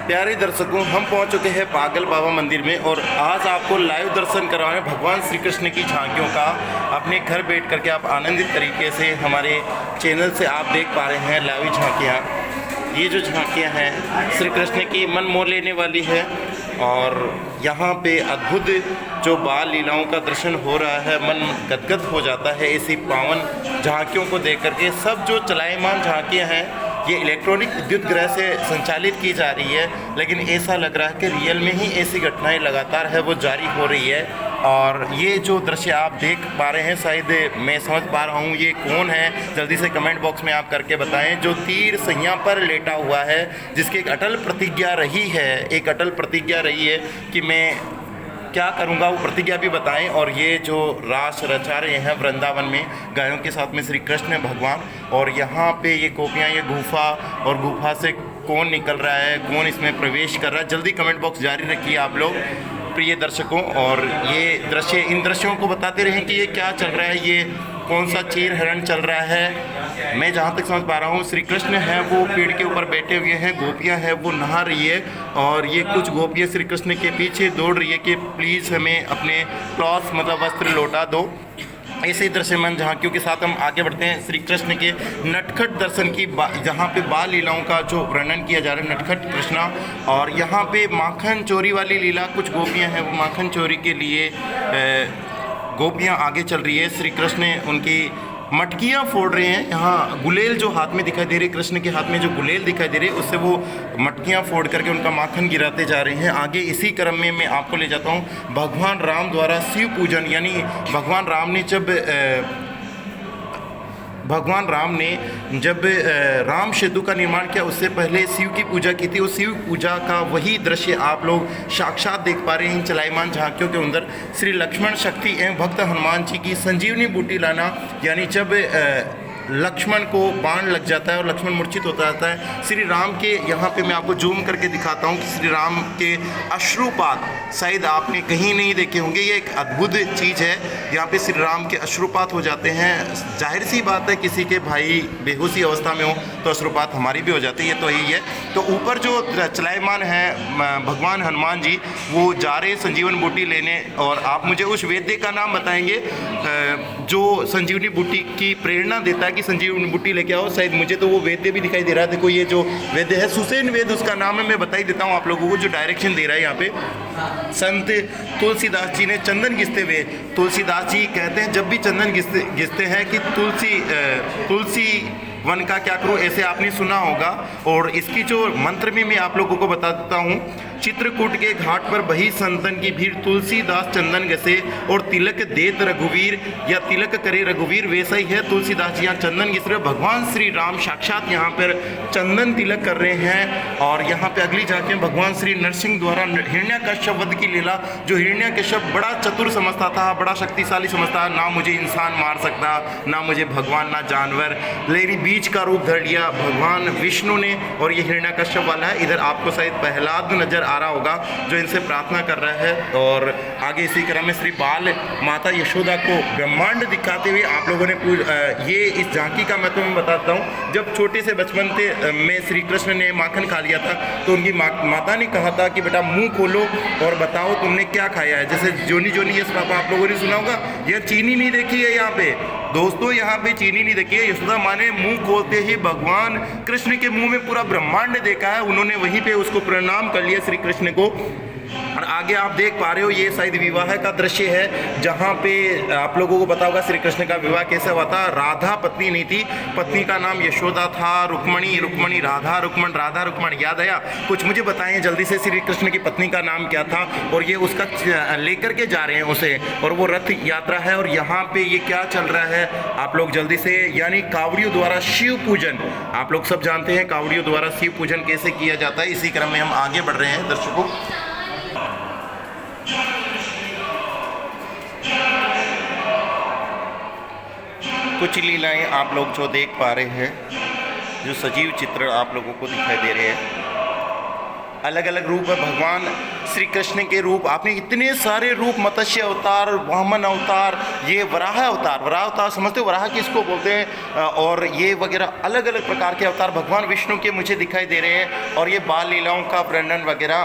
प्यारे दर्शकों, हम पहुंच चुके हैं पागल बाबा मंदिर में और आज आपको लाइव दर्शन करवाएं भगवान श्री कृष्ण की झांकियों का। अपने घर बैठ करके आप आनंदित तरीके से हमारे चैनल से आप देख पा रहे हैं लाइव झांकियाँ। ये जो झांकियाँ हैं श्री कृष्ण की मन मोह लेने वाली है और यहाँ पे अद्भुत जो बाल लीलाओं का दर्शन हो रहा है, मन गदगद हो जाता है ऐसी पावन झांकियों को देख करके। सब जो चलायमान झांकियाँ हैं ये इलेक्ट्रॉनिक विद्युत ग्रह से संचालित की जा रही है, लेकिन ऐसा लग रहा है कि रियल में ही ऐसी घटनाएं लगातार है वो जारी हो रही है। और ये जो दृश्य आप देख पा रहे हैं, शायद मैं समझ पा रहा हूँ ये कौन है, जल्दी से कमेंट बॉक्स में आप करके बताएं। जो तीर सैया पर लेटा हुआ है, जिसकी एक अटल प्रतिज्ञा रही है कि मैं क्या करूँगा, वो प्रतिज्ञा भी बताएं। और ये जो रास रचा रहे हैं वृंदावन में गायों के साथ में श्री कृष्ण भगवान, और यहाँ पे ये गोपियाँ, ये गुफा, और गुफा से कौन निकल रहा है, कौन इसमें प्रवेश कर रहा है, जल्दी कमेंट बॉक्स जारी रखिए आप लोग प्रिय दर्शकों। और ये दृश्य, इन दृश्यों को बताते रहें कि ये क्या चल रहा है, ये कौन सा चीर हरण चल रहा है। मैं जहाँ तक समझ पा रहा हूँ श्री कृष्ण हैं वो पेड़ के ऊपर बैठे हुए हैं, गोपियाँ हैं वो नहा रही है, और ये कुछ गोपियाँ श्री कृष्ण के पीछे दौड़ रही है कि प्लीज़ हमें अपने क्लॉथ मतलब वस्त्र लौटा दो। ऐसे ही दृश्यमान झांकियों के साथ हम आगे बढ़ते हैं। श्री कृष्ण के नटखट दर्शन की जहाँ पे बाल लीलाओं का जो वर्णन किया जा रहा है, नटखट कृष्णा। और यहाँ पे माखन चोरी वाली लीला, कुछ गोपियाँ हैं वो माखन चोरी के लिए गोपियाँ आगे चल रही है। श्री कृष्ण उनकी मटकियाँ फोड़ रहे हैं। यहाँ गुलेल जो हाथ में दिखाई दे रही है, कृष्ण के हाथ में जो गुलेल दिखाई दे रही है, उससे वो मटकियाँ फोड़ करके उनका माखन गिराते जा रहे हैं। आगे इसी क्रम में मैं आपको ले जाता हूँ भगवान राम द्वारा शिव पूजन, यानी भगवान राम ने जब राम सेतु का निर्माण किया, उससे पहले शिव की पूजा की थी। उस शिव पूजा का वही दृश्य आप लोग साक्षात देख पा रहे हैं इन चलायमान झांकियों के अंदर। श्री लक्ष्मण शक्ति एवं भक्त हनुमान जी की संजीवनी बूटी लाना, यानी जब लक्ष्मण को बाण लग जाता है और लक्ष्मण मूर्छित होता जाता है, श्री राम के यहाँ पे मैं आपको जूम करके दिखाता हूँ कि श्री राम के अश्रुपात शायद आपने कहीं नहीं देखे होंगे। ये एक अद्भुत चीज़ है, यहाँ पे श्री राम के अश्रुपात हो जाते हैं। जाहिर सी बात है किसी के भाई बेहोशी अवस्था में हो तो अश्रुपात हमारी भी हो जाती है, ये तो यही है। तो ऊपर जो चलायमान है भगवान हनुमान जी, वो जा रहे संजीवन बूटी लेने। और आप मुझे उस वैद्य का नाम बताएंगे जो संजीवनी बूटी की प्रेरणा देता है कि संजीवनी बूटी लेके आओ। शायद मुझे तो वो वैद्य भी दिखाई दे रहा है। देखो ये जो वैद्य है सुसेन वैद्य उसका नाम है। मैं बता ही देता हूँ आप लोगों को, जो डायरेक्शन दे रहा है यहाँ पे संत तुलसीदास जी ने चंदन घिसते हुए। तुलसीदास जी कहते हैं जब भी चंदन घिसते हैं कि तुलसी वन का क्या करूं, ऐसे आपने सुना होगा। और इसकी जो मंत्र में मैं आप लोगों को बता देता हूं। चित्रकूट के घाट पर बही संतन की भीड़, तुलसीदास चंदन घसे और तिलक देत रघुवीर, या तिलक करे रघुवीर, वैसा ही है। तुलसीदास जी यहाँ चंदन घिस रहे, भगवान श्री राम साक्षात यहाँ पर चंदन तिलक कर रहे हैं। और यहाँ पे अगली जाके भगवान श्री नरसिंह द्वारा हिरण्यकश्यप वध की लीला, जो हिरण्यकश्यप बड़ा चतुर समझता था, बड़ा शक्तिशाली समझता, ना मुझे इंसान मार सकता, ना मुझे भगवान, ना जानवर, लेकिन बीच का रूप धर लिया भगवान विष्णु ने। और ये हिरण्यकश्यप वाला है। इधर आपको शायद प्रहलाद नजर आ रहा होगा जो इनसे प्रार्थना कर रहा है। और आगे इसी क्रम में श्री बाल माता यशोदा को ब्रह्मांड दिखाते हुए आप लोगों ने ये इस झांकी का मैं तुम्हें बताता हूँ। जब छोटे से बचपन में श्री कृष्ण ने माखन खा लिया था तो उनकी माता ने कहा था कि बेटा मुंह खोलो और बताओ तुमने क्या खाया है। जैसे जोनी जोनी यस पापा आप लोगों ने सुना होगा, यह चीनी नहीं देखी है यहाँ पे दोस्तों, यहाँ पे चीनी नहीं देखी है। यशोदा माँ ने मुंह खोलते ही भगवान कृष्ण के मुंह में पूरा ब्रह्मांड देखा है। उन्होंने वहीं पे उसको प्रणाम कर लिया श्री कृष्ण को। और आगे आप देख पा रहे हो ये शायद विवाह का दृश्य है, जहाँ पे आप लोगों को पता होगा श्री कृष्ण का विवाह कैसे हुआ था। राधा पत्नी नहीं थी, पत्नी का नाम यशोदा था। रुक्मणी राधा रुक्मण याद आया कुछ? मुझे बताएं जल्दी से श्री कृष्ण की पत्नी का नाम क्या था। और ये उसका लेकर के जा रहे हैं उसे, और वो रथ यात्रा है। और यहाँ पे ये क्या चल रहा है आप लोग जल्दी से, यानी कावड़ियों द्वारा शिव पूजन। आप लोग सब जानते हैं कावड़ियों द्वारा शिव पूजन कैसे किया जाता है। इसी क्रम में हम आगे बढ़ रहे हैं दर्शकों। कुछ लीलाएं आप लोग जो देख पा रहे हैं, जो सजीव चित्र आप लोगों को दिखाई दे रहे हैं। अलग अलग रूप है भगवान श्री कृष्ण के रूप। आपने इतने सारे रूप, मत्स्य अवतार, वामन अवतार, ये वराह अवतार समझते हो, वराह किसको बोलते हैं, और ये वगैरह अलग अलग प्रकार के अवतार भगवान विष्णु के मुझे दिखाई दे रहे हैं। और ये बाल लीलाओं का वर्णन वगैरह।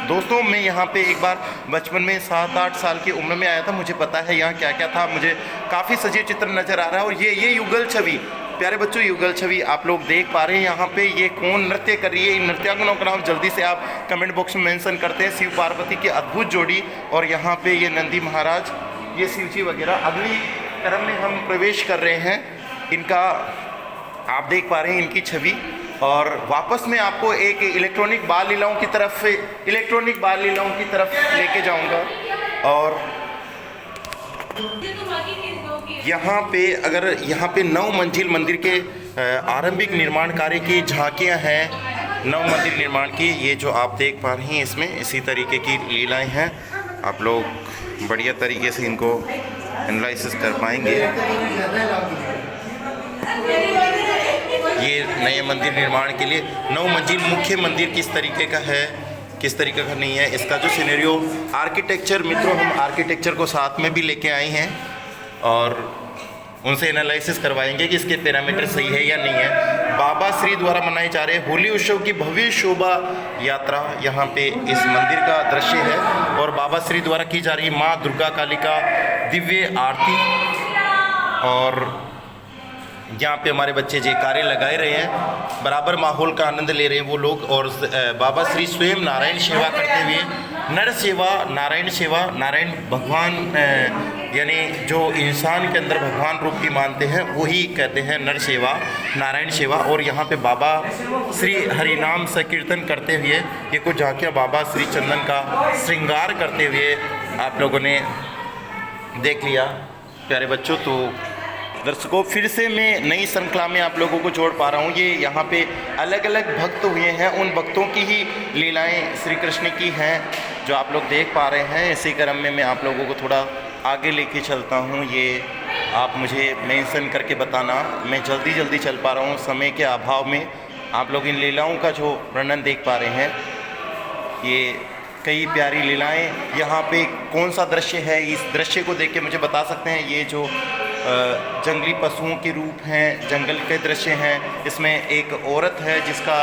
दोस्तों मैं यहाँ पे एक बार बचपन में 7-8 साल की उम्र में आया था, मुझे पता है यहाँ क्या क्या था, मुझे काफ़ी सजीव चित्र नज़र आ रहा है। और ये युगल छवि, प्यारे बच्चों, युगल छवि आप लोग देख पा रहे हैं यहाँ पे। ये कौन नृत्य कर रही है, इन नृत्यांगनों का नाम जल्दी से आप कमेंट बॉक्स में मेंशन करते हैं। शिव पार्वती की अद्भुत जोड़ी, और यहाँ पे ये नंदी महाराज, ये शिव जी वगैरह। अगली क्रम में हम प्रवेश कर रहे हैं, इनका आप देख पा रहे हैं इनकी छवि। और वापस मैं आपको एक इलेक्ट्रॉनिक बाल लीलाओं की तरफ लेके जाऊँगा। और यहाँ पे 9 मंजिल मंदिर के आरंभिक निर्माण कार्य की झांकियाँ हैं, 9 मंदिर निर्माण की। ये जो आप देख पा रही हैं इसमें इसी तरीके की लीलाएं हैं। आप लोग बढ़िया तरीके से इनको एनालिसिस कर पाएंगे। ये नए मंदिर निर्माण के लिए 9 मंजिल मुख्य मंदिर किस तरीके का है, किस तरीके का नहीं है, इसका जो सिनेरियो आर्किटेक्चर, मित्रों हम आर्किटेक्चर को साथ में भी लेके आए हैं और उनसे एनालिसिस करवाएंगे कि इसके पैरामीटर सही है या नहीं है। बाबा श्री द्वारा मनाए जा रहे होली उत्सव की भव्य शोभा यात्रा यहाँ पे इस मंदिर का दृश्य है। और बाबा श्री द्वारा की जा रही माँ दुर्गा काली का दिव्य आरती, और यहाँ पे हमारे बच्चे जयकारे लगाए रहे हैं, बराबर माहौल का आनंद ले रहे हैं वो लोग। और बाबा श्री स्वयं नारायण सेवा करते हुए, नर सेवा, नारायण सेवा, नारायण भगवान यानी जो इंसान के अंदर भगवान रूप की मानते हैं वही कहते हैं नर सेवा, नारायण सेवा। और यहाँ पे बाबा श्री हरिनाम संकीर्तन करते हुए ये कुछ झांकियाँ बाबा श्री चंदन का श्रृंगार करते हुए आप लोगों ने देख लिया। प्यारे बच्चों, तो दर्शकों फिर से मैं नई श्रृंखला में आप लोगों को जोड़ पा रहा हूँ। ये यहाँ पे अलग अलग भक्त हुए हैं, उन भक्तों की ही लीलाएं श्री कृष्ण की हैं जो आप लोग देख पा रहे हैं। इसी क्रम में मैं आप लोगों को थोड़ा आगे लेके चलता हूँ। ये आप मुझे मेंशन करके बताना, मैं जल्दी चल पा रहा हूँ समय के अभाव में। आप लोग इन लीलाओं का जो वर्णन देख पा रहे हैं, ये कई प्यारी लीलाएं। यहाँ पे कौन सा दृश्य है, इस दृश्य को देख के मुझे बता सकते हैं। ये जो जंगली पशुओं के रूप हैं, जंगल के दृश्य हैं। इसमें एक औरत है जिसका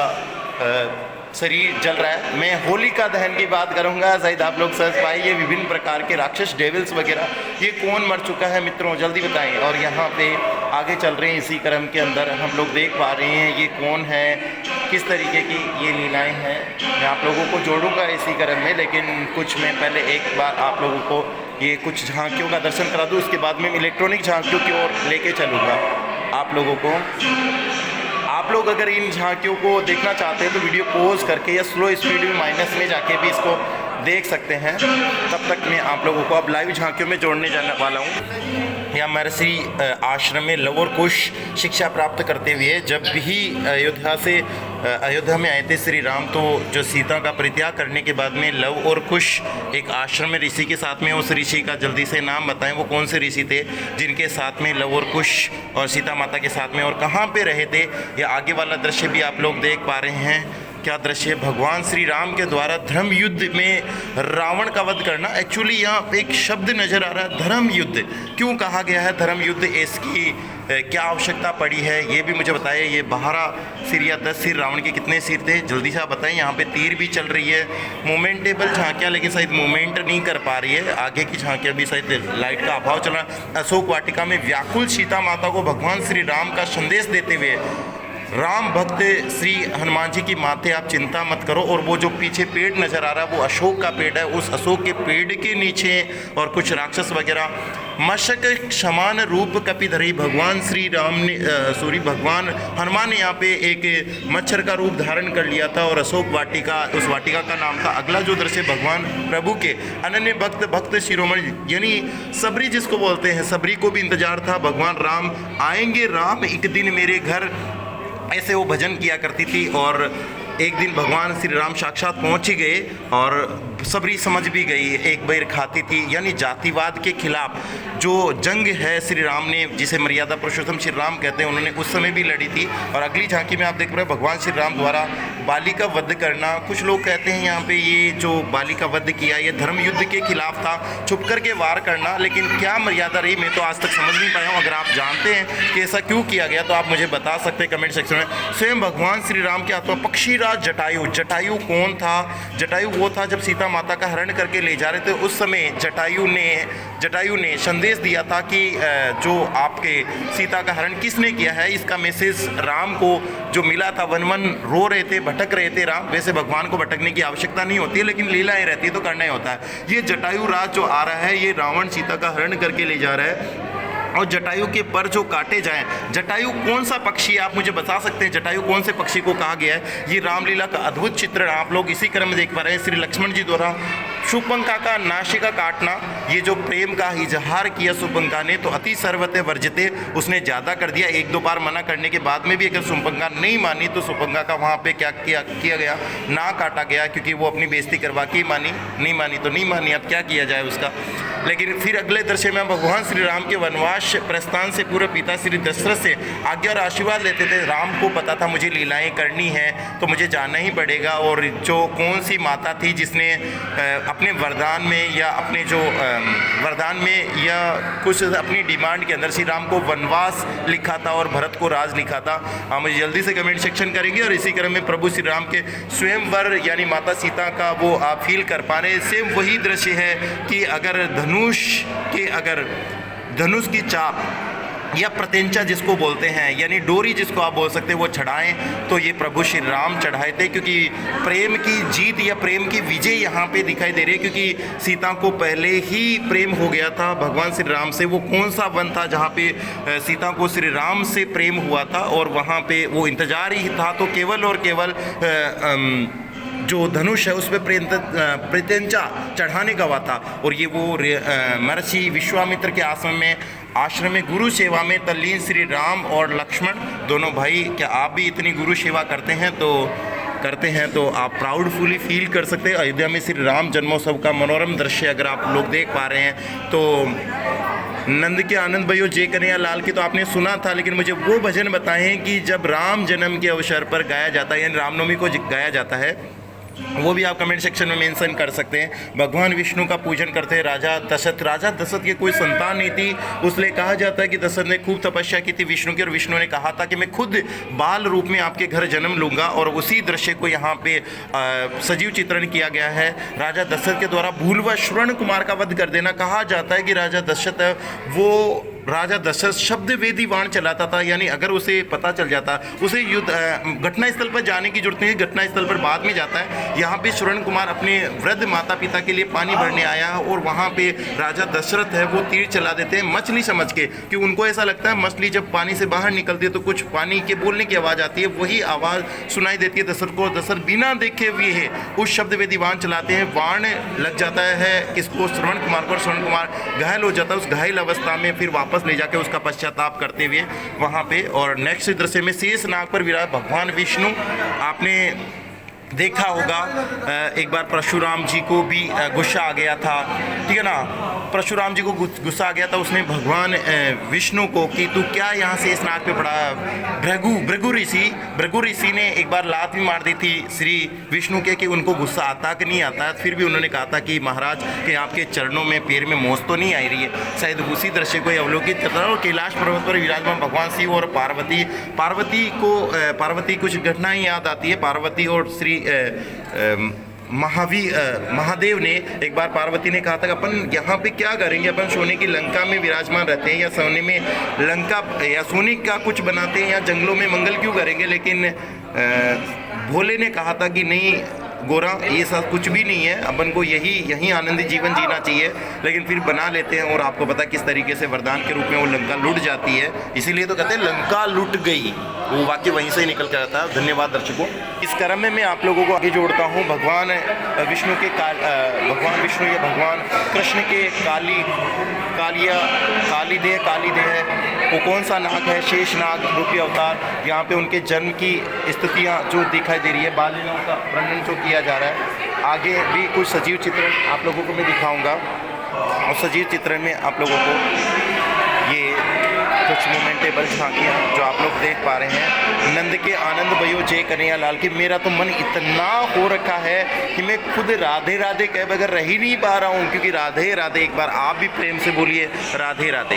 शरीर जल रहा है। मैं होलिका दहन की बात करूंगा, शायद आप लोग समझ पाए। ये विभिन्न प्रकार के राक्षस, डेविल्स वगैरह, ये कौन मर चुका है मित्रों, जल्दी बताएं। और यहाँ पे आगे चल रहे हैं, इसी क्रम के अंदर हम लोग देख पा रहे हैं ये कौन है, किस तरीके की ये लीलाएं हैं। मैं आप लोगों को जोड़ूंगा इसी क्रम में, लेकिन कुछ मैं पहले एक बार आप लोगों को ये कुछ झांकियों का दर्शन करा दूँ। उसके बाद में इलेक्ट्रॉनिक झांकियों की ओर लेके चलूँगा आप लोगों को। आप लोग अगर इन झांकियों को देखना चाहते हैं तो वीडियो पॉज करके या स्लो स्पीड में माइनस में जाके भी इसको देख सकते हैं। तब तक मैं आप लोगों को अब लाइव झांकियों में जोड़ने जाने वाला हूँ। यहाँ महर्षि आश्रम में लव और कुश शिक्षा प्राप्त करते हुए जब भी अयोध्या में आए थे श्री राम, तो जो सीता का परित्याग करने के बाद में लव और कुश एक आश्रम में ऋषि के साथ में, उस ऋषि का जल्दी से नाम बताएं, वो कौन से ऋषि थे जिनके साथ में लव और कुश और सीता माता के साथ में, और कहाँ पे रहे थे। ये आगे वाला दृश्य भी आप लोग देख पा रहे हैं। क्या दृश्य, भगवान श्री राम के द्वारा धर्म युद्ध में रावण का वध करना। एक्चुअली यहाँ पे एक शब्द नजर आ रहा है, धर्म युद्ध। क्यों कहा गया है धर्म युद्ध, इसकी क्या आवश्यकता पड़ी है, ये भी मुझे बताइए। ये 12 सिर या 10 सिर, रावण के कितने सिर थे, जल्दी से आप बताएं। यहाँ पे तीर भी चल रही है, मोमेंटेबल झांकियाँ, लेकिन शायद मूवमेंट नहीं कर पा रही है। आगे की झांकियाँ भी शायद लाइट का अभाव चल रहा है। अशोक वाटिका में व्याकुल सीता माता को भगवान श्री राम का संदेश देते हुए, राम भक्त श्री हनुमान जी की माते आप चिंता मत करो। और वो जो पीछे पेड़ नज़र आ रहा है वो अशोक का पेड़ है। उस अशोक के पेड़ के नीचे और कुछ राक्षस वगैरह, मशक समान रूप कपिधरी भगवान श्री राम ने भगवान हनुमान ने यहाँ पे एक मच्छर का रूप धारण कर लिया था। और अशोक वाटिका, उस वाटिका का नाम था। अगला जो दृश्य भगवान प्रभु के अनन्य भक्त शिरोमणि, यानी सबरी जिसको बोलते हैं, सबरी को भी इंतजार था, भगवान राम आएंगे, राम एक दिन मेरे घर, ऐसे वो भजन किया करती थी। और एक दिन भगवान श्री राम साक्षात पहुंच ही गए और सबरी समझ भी गई, एक बैर खाती थी, यानी जातिवाद के खिलाफ जो जंग है श्री राम ने, जिसे मर्यादा पुरुषोत्तम श्री राम कहते हैं, उन्होंने उस समय भी लड़ी थी। और अगली झांकी में आप देख रहे हैं भगवान श्री राम द्वारा बाली का वध करना। कुछ लोग कहते हैं यहाँ पे ये जो बाली का वध किया ये धर्म युद्ध के खिलाफ था, छुप करके वार करना, लेकिन क्या मर्यादा रही मैं तो आज तक समझ नहीं पाया हूँ। अगर आप जानते हैं कि ऐसा क्यों किया गया तो आप मुझे बता सकते हैं कमेंट सेक्शन में। स्वयं भगवान श्री राम के हाथों पक्षीराज जटायु, जटायु कौन था? जटायु वो था जब सीता माता का हरण करके ले जा रहे थे, उस समय जटायु ने संदेश दिया था कि जो आपके सीता का हरण किसने किया है, इसका मैसेज राम को जो मिला था। वन वन रो रहे थे, भटक रहे थे राम। वैसे भगवान को भटकने की आवश्यकता नहीं होती है, लेकिन लीलाएं रहती है तो करना ही होता है। ये जटायु राज जो आ रहा है ये रावण सीता का हरण करके ले जा रहा है और जटायु के पर जो काटे जाएं। जटायु कौन सा पक्षी है आप मुझे बता सकते हैं? जटायु कौन से पक्षी को कहा गया है? ये रामलीला का अद्भुत चित्रण आप लोग इसी क्रम में देख पा रहे हैं। श्री लक्ष्मण जी द्वारा शूर्पणखा का नासिका काटना, ये जो प्रेम का इजहार किया शूर्पणखा ने, तो अति सर्वते वर्जिते, उसने ज़्यादा कर दिया। एक दो बार मना करने के बाद में भी अगर शूर्पणखा नहीं मानी तो शूर्पणखा का वहाँ पे क्या किया गया, ना काटा गया, क्योंकि वो अपनी बेइज्जती करवा के मानी, नहीं मानी तो नहीं मानी, अब क्या किया जाए उसका। लेकिन फिर अगले दृश्य में भगवान श्री राम के वनवास प्रस्थान से पूर्व पिता श्री दशरथ से आज्ञा और आशीर्वाद लेते थे। राम को पता था मुझे लीलाएं करनी है तो मुझे जाना ही पड़ेगा। और जो कौन सी माता थी जिसने अपने वरदान में या अपने जो वरदान में या कुछ अपनी डिमांड के अंदर श्री राम को वनवास लिखा था और भरत को राज लिखा था? आप मुझे जल्दी से कमेंट सेक्शन करेंगे। और इसी क्रम में प्रभु श्री राम के स्वयंवर यानी माता सीता का वो आप फील कर पा रहे हैं। सेम वही दृश्य है कि अगर धनुष की चाप या प्रत्यंचा जिसको बोलते हैं, यानी डोरी जिसको आप बोल सकते हैं, वो चढ़ाएं तो ये प्रभु श्री राम चढ़ाए थे, क्योंकि प्रेम की जीत या प्रेम की विजय यहाँ पे दिखाई दे रही है। क्योंकि सीता को पहले ही प्रेम हो गया था भगवान श्री राम से। वो कौन सा वन था जहाँ पे सीता को श्री राम से प्रेम हुआ था और वहाँ पे वो इंतजार ही था, तो केवल और केवल जो धनुष है उस पर प्रत्यंचा चढ़ाने का हुआ था। और ये वो महर्षि विश्वामित्र के आश्रम में गुरु सेवा में तल्लीन श्री राम और लक्ष्मण दोनों भाई। क्या आप भी इतनी गुरु सेवा करते हैं तो आप प्राउडफुली फील कर सकते हैं। अयोध्या में श्री राम जन्मोत्सव का मनोरम दृश्य अगर आप लोग देख पा रहे हैं तो नंद के आनंद भयो जय कन्हैया लाल की तो आपने सुना था, लेकिन मुझे वो भजन बताएं कि जब राम जन्म के अवसर पर गाया जाता है, यानी रामनवमी को गाया जाता है, वो भी आप कमेंट सेक्शन में मेंशन कर सकते हैं। भगवान विष्णु का पूजन करते हैं राजा दशरथ की कोई संतान नहीं थी, उसलिए कहा जाता है कि दशरथ ने खूब तपस्या की थी विष्णु की, और विष्णु ने कहा था कि मैं खुद बाल रूप में आपके घर जन्म लूँगा। और उसी दृश्य को यहाँ पे सजीव चित्रण किया गया है। राजा दशरथ के द्वारा भूलवश श्रवण कुमार का वध कर देना। कहा जाता है कि राजा दशरथ शब्द वेदी वाण चलाता था, यानी अगर उसे पता चल जाता, उसे युद्ध घटनास्थल पर जाने की जरूरत नहीं है, घटनास्थल पर बाद में जाता है। यहाँ पे श्रवण कुमार अपने वृद्ध माता पिता के लिए पानी भरने आया और वहाँ पे राजा दशरथ है वो तीर चला देते हैं मछली समझ के, कि उनको ऐसा लगता है मछली जब पानी से बाहर निकलती है तो कुछ पानी के बोलने की आवाज़ आती है, वही आवाज़ सुनाई देती है दशरथ को। दशरथ बिना देखे हुए है उस शब्द वेदी वाण चलाते हैं, वाण लग जाता है किसको, श्रवण कुमार को। श्रवण कुमार घायल हो जाता है, उस घायल अवस्था में फिर वापस ले जाके उसका पश्चाताप करते हुए वहाँ पे। और नेक्स्ट दृश्य में शेष नाग पर विराज भगवान विष्णु। आपने देखा होगा एक बार परशुराम जी को भी गुस्सा आ गया था, ठीक है ना, परशुराम जी को गुस्सा आ गया था, उसने भगवान विष्णु को कि तू क्या यहाँ से इस नाग पे पड़ा। भृगु ऋषि ने एक बार लात भी मार दी थी श्री विष्णु के कि उनको गुस्सा आता कि नहीं आता, फिर भी उन्होंने कहा था कि महाराज के आपके चरणों में पैर में मोच तो नहीं आई रही है। शायद उसी दृश्य को अवलोकित करता है। और कैलाश पर्वत पर विराजमान भगवान शिव और पार्वती कुछ घटनाएं याद आती है। पार्वती और श्री महादेव ने एक बार पार्वती ने कहा था कि अपन यहाँ पे क्या करेंगे, अपन सोने की लंका में विराजमान रहते हैं या सोने में लंका या सोने का कुछ बनाते हैं या जंगलों में मंगल क्यों करेंगे। लेकिन भोले ने कहा था कि नहीं गोरा, ये सब कुछ भी नहीं है, अपन को यही आनंदी जीवन जीना चाहिए। लेकिन फिर बना लेते हैं और आपको पता किस तरीके से वरदान के रूप में वो लंका लुट जाती है। इसीलिए तो कहते हैं लंका लुट गई। वो वाक्य वहीं से ही निकल कर आता है। धन्यवाद दर्शकों। इस क्रम में मैं आप लोगों को आगे जोड़ता हूँ भगवान विष्णु या भगवान कृष्ण के काली देह वो कौन सा नाग है, शेष नाग रूपी अवतार। यहाँ पे उनके जन्म की स्थितियाँ जो दिखाई दे रही है, बाल लीलाओं का वर्णन जो किया जा रहा है। आगे भी कुछ सजीव चित्रण आप लोगों को मैं दिखाऊंगा और सजीव चित्रण में आप लोगों को ये कुछ मोमेंटेबल झांकियाँ जो आप लोग देख पा रहे हैं। नंद के आनंद भयो जय कन्हैया लाल की। मेरा तो मन इतना हो रखा है कि मैं खुद राधे राधे कह बगैर रह ही नहीं पा रहा हूँ, क्योंकि राधे राधे, एक बार आप भी प्रेम से बोलिए राधे राधे।